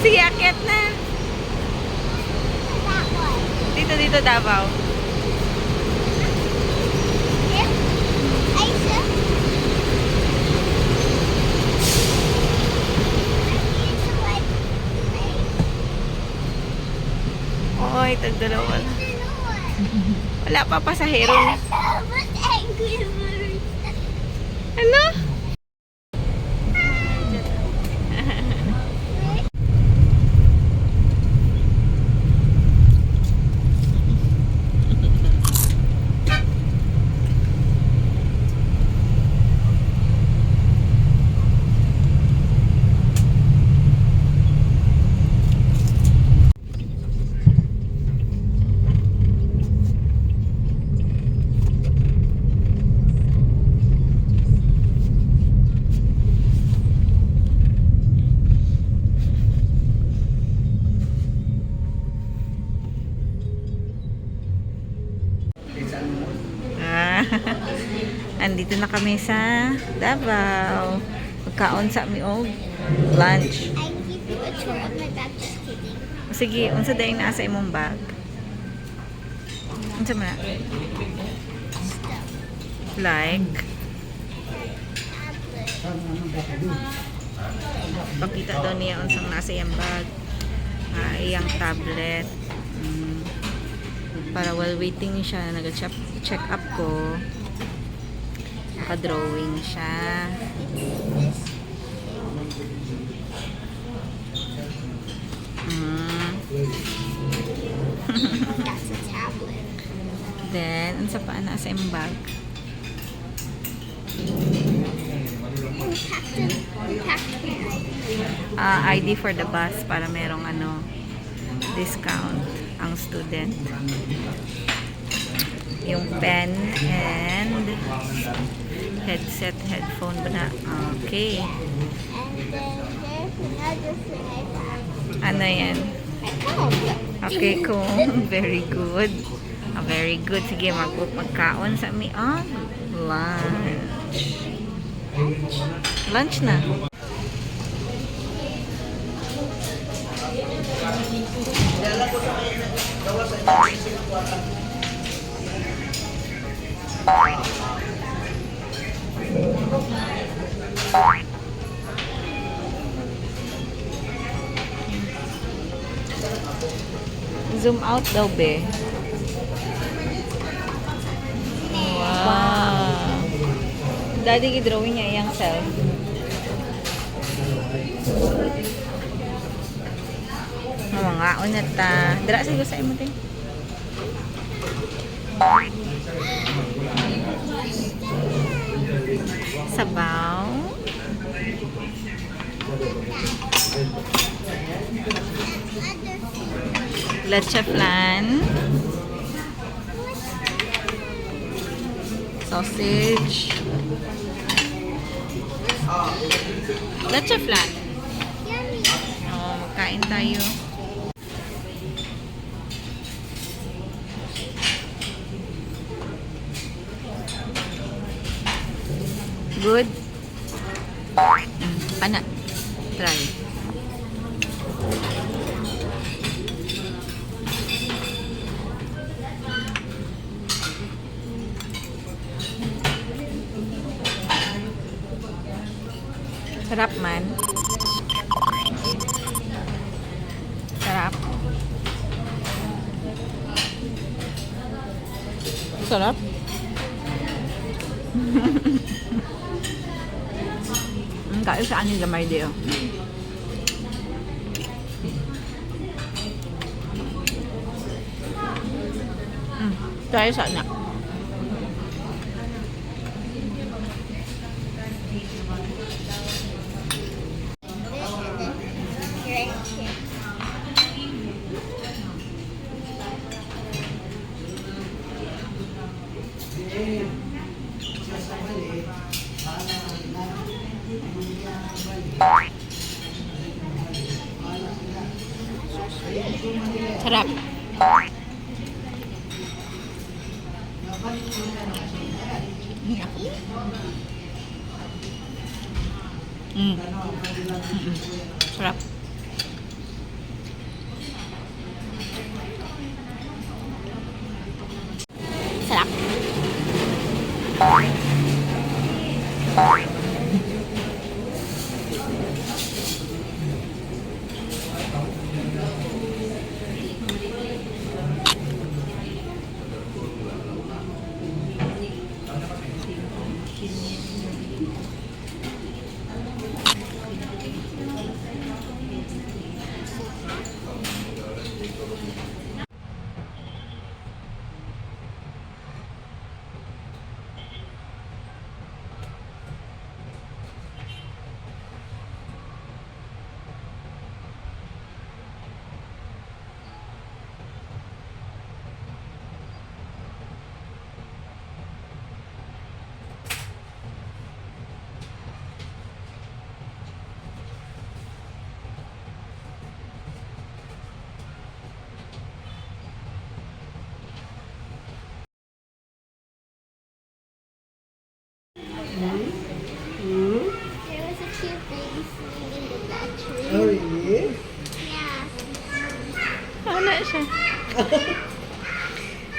Sige, akyat na. Dito, Davao. Oy, tagdalawa. Wala pa pasahero. Ano? Andito na kami sa Davao. Magkaon sa mi og lunch. I give you a tour of my bag. Just kidding. Sige, unsa dayon naa sa imong bag? Unsa man? Like pakita daw niya unsang nasa iyang bag. Iyang tablet. Para while waiting siya, nag-check up ko. Naka-drawing siya. That's a tablet. Then, unsa pa na sa imong bag? We packed ID for the bus para merong discount ang student. Yung pen and headset, headphone ba na? Okay. And then there's another thing I found. Ano yan? My phone. Okay, cool. Very good. Very good. Sige, magkaon sa mi. Lunch. Lunch na. Zoom out daw, be. Wow. Daddy, gidrawing niya iyang self. Mga unat ta. Dira sa sa imo din. Sabaw. Leche flan. Sausage. Leche flan. Yummy. Magkain tayo. Good. Ana. Try. Sarap man. Sarap. Sarap. Kayo saan yung gamay diyo? Tayo saan na? Sarap. Mm. Sarap. Sarap. There was a cute baby sitting in the battery. Oh, really? Yeah. Ano siya?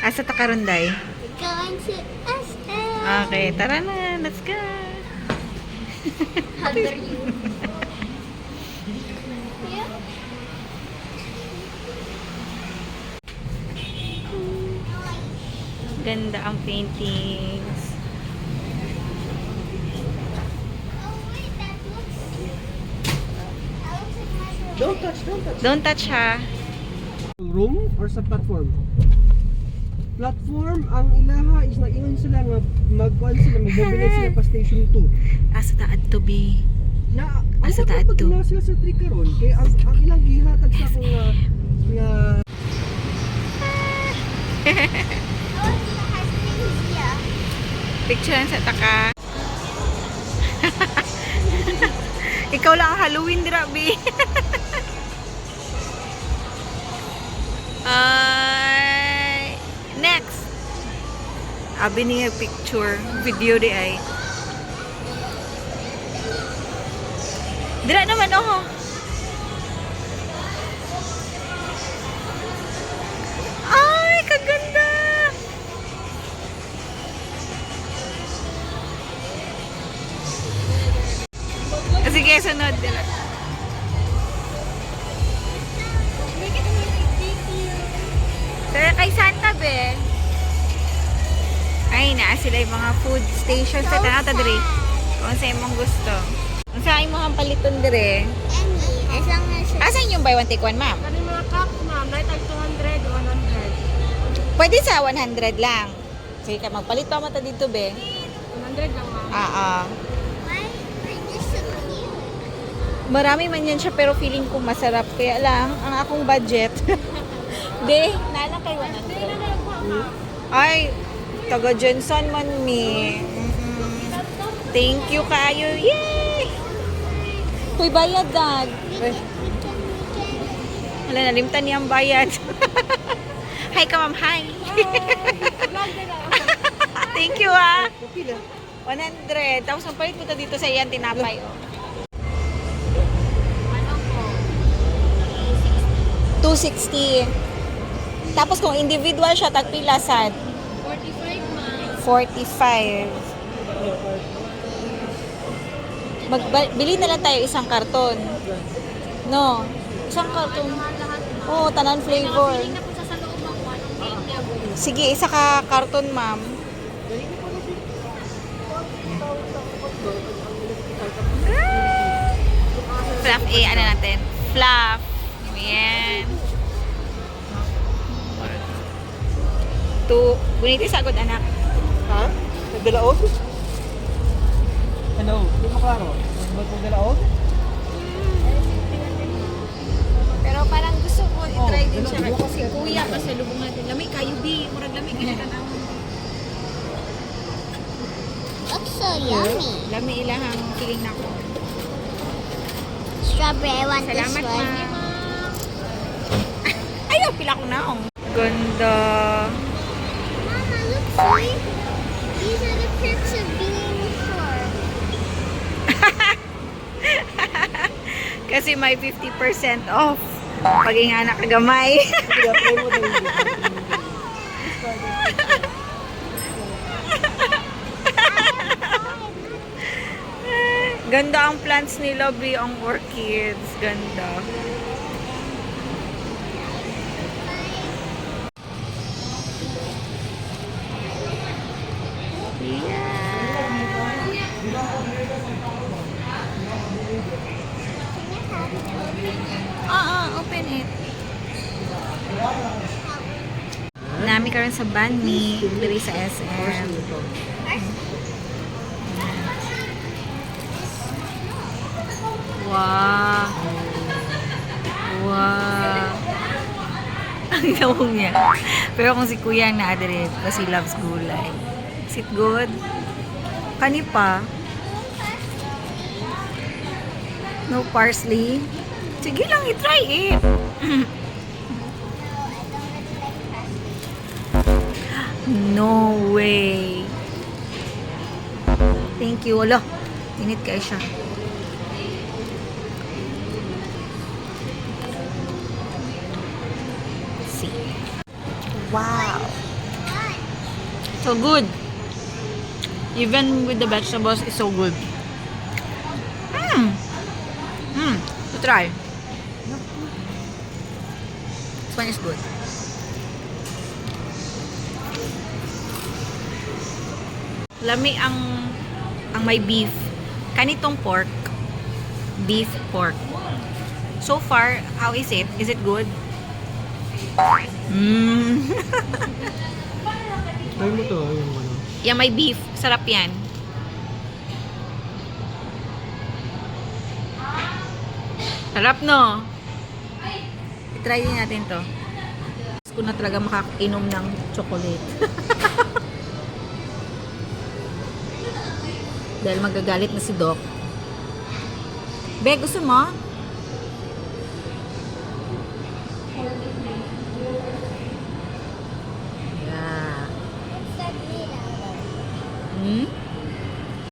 Asa ta karunday? Going to SM. Okay, tara na. Let's go. How dare you? Yeah. Ganda ang paintings. Oh wait, that looks like my room. Don't touch, don't touch. Don't touch ha. Room or sa platform? Platform, ang ilaha is nag-ingon sila nga magkuhan sila, magmobilize sila pa station 2. Asa taad to be? Na, Asa ang taad pag to? sila sa trick karon kay ang ilang gihatag sa akong nga Oh, it has things here. Picture lang sa taka. Ikaw lang ang Halloween, grabe. Next. Abi niya picture. Video di ay. Dira naman, oh. Ay, kaganda. Sige, sunod nila. Tara kay Santa Be. Ay, naa sila yung mga food station sa Tanata dire. Kung sa imong gusto. Kung sa imong paliton dire. Any, as long as it's Asan yung buy one take one, ma'am? Kani mga cup, ma'am, na tag 200, 100. Pwede sa 100 lang. Sige ka, magpalit pa mata dito, be. 100 lang, ma'am. why are this so cute? Marami man yan siya, pero feeling ko masarap. Kaya lang, ang akong budget. Be, nalang kay 100. Ay, taga Jensen man mi. Thank you kayo. Yay! Uy, bayad, Dad. Wala, nalimtan niya ang bayad. Hi ka, ma'am. Hi. Thank you, ah. Pila? 100. Tapos magpalit ko ta dito sa iyan, tinapay. Oh. 260. Tapos kung individual siya, tagpila sad? 45, ma'am. 45. Bili na lang tayo isang karton. No? Isang karton. Oo, tanan flavor. Sige, isa ka karton, ma'am. Fluff A, ano natin? Fluff. Ayan. Guniti sagod, anak. Ha? Nagdalaog? Ano? Hindi mo klaro. Nagdalaog? Pero parang gusto ko i-try din siya. dalawa Kasi kuya, kasi lubong natin. Lamig kayo, bi. Murag lamig ka na. Looks so yummy. Lami ilahang feeling na ko. Strawberry, I want Salamat, this one. ma'am. Ayaw, pila ko na. Ganda. Mama, look, sweet. These are the perks of being poor. Kasi may 50% off. Paging anak kagamay. Kaya try mo daw yung Ganda ang plants nila, Bri, ang orchids. Ganda. Open it. Nami karon sa Banmi, diri sa SM. Wow. Wow. Ang tawag niya. Pero kung si Kuya ang na-adrip, kasi loves gulay. Is it good? Kani pa? No parsley? Sige lang, i-try it. No way. Thank you. Wala. Init kayo siya. See. Wow. So good. Even with the vegetables, it's so good. To try. This one is good. Lami ang may beef. Kanitong pork. Beef pork. So far, how is it? Is it good? Try mo to, yung ano. Yan, may beef. Sarap yan. Sarap, no? I-try din natin to. Gusto ko na talaga makakainom ng chocolate. Dahil magagalit na si Doc. Be, gusto mo?